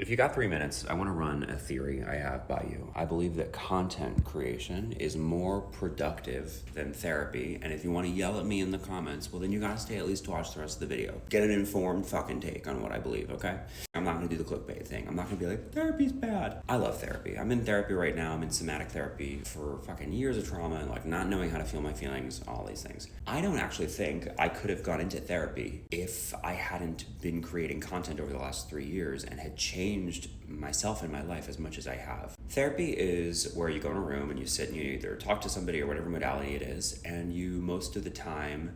If you got 3 minutes, I want to run a theory I have by you. I believe that content creation is more productive than therapy. And if you want to yell at me in the comments, well, then you got to stay at least to watch the rest of the video. Get an informed fucking take on what I believe, okay? I'm not going to do the clickbait thing. I'm not going to be like, therapy's bad. I love therapy. I'm in therapy right now. I'm in somatic therapy for fucking years of trauma and like not knowing how to feel my feelings, all these things. I don't actually think I could have gone into therapy if I hadn't been creating content over the last 3 years and had changed myself and my life as much as I have. Therapy is where you go in a room and you sit and you either talk to somebody or whatever modality it is, and you most of the time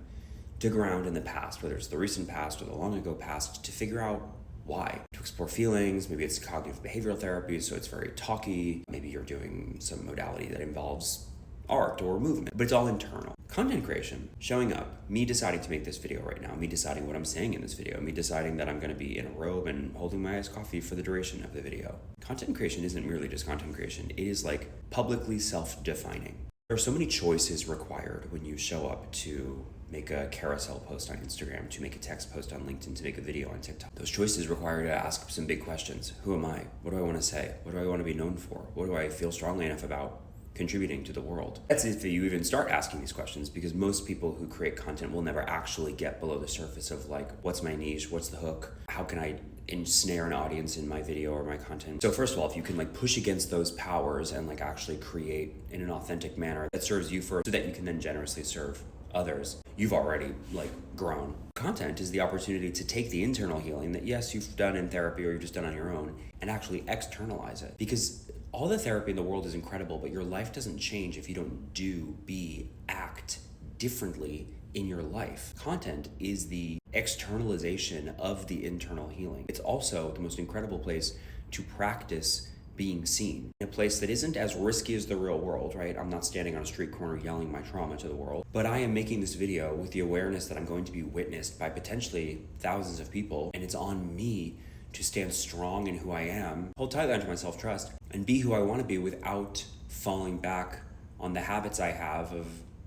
dig around in the past, whether it's the recent past or the long ago past, to figure out why. To explore feelings, maybe it's cognitive behavioral therapy, so it's very talky. Maybe you're doing some modality that involves art or movement, but it's all internal. Content creation, showing up, me deciding to make this video right now, me deciding what I'm saying in this video, me deciding that I'm gonna be in a robe and holding my iced coffee for the duration of the video. Content creation isn't merely just content creation, it is like publicly self-defining. There are so many choices required when you show up to make a carousel post on Instagram, to make a text post on LinkedIn, to make a video on TikTok. Those choices require you to ask some big questions. Who am I? What do I want to say? What do I want to be known for? What do I feel strongly enough about contributing to the world? That's if you even start asking these questions, because most people who create content will never actually get below the surface of like, what's my niche? What's the hook? How can I ensnare an audience in my video or my content? So first of all, if you can like push against those powers and like actually create in an authentic manner that serves you first so that you can then generously serve others, you've already like grown. Content is the opportunity to take the internal healing that yes, you've done in therapy or you've just done on your own and actually externalize it. Because all the therapy in the world is incredible, but your life doesn't change if you don't do, be, act differently in your life. Content is the externalization of the internal healing. It's also the most incredible place to practice being seen, in a place that isn't as risky as the real world, right? I'm not standing on a street corner yelling my trauma to the world, but I am making this video with the awareness that I'm going to be witnessed by potentially thousands of people, and it's on me to stand strong in who I am, hold tightly onto my self-trust, and be who I want to be without falling back on the habits I have of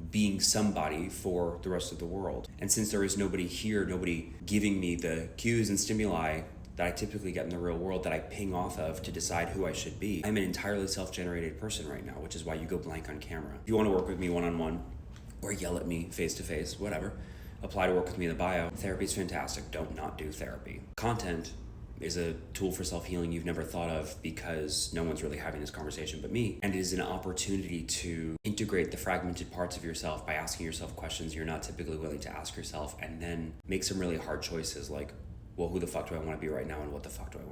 being somebody for the rest of the world. And since there is nobody here, nobody giving me the cues and stimuli that I typically get in the real world that I ping off of to decide who I should be, I'm an entirely self-generated person right now, which is why you go blank on camera. If you want to work with me one-on-one or yell at me face-to-face, whatever, apply to work with me in the bio. Therapy is fantastic. Don't not do therapy. Content is a tool for self-healing you've never thought of because no one's really having this conversation but me. And it is an opportunity to integrate the fragmented parts of yourself by asking yourself questions you're not typically willing to ask yourself, and then make some really hard choices like, well, who the fuck do I want to be right now and what the fuck do I want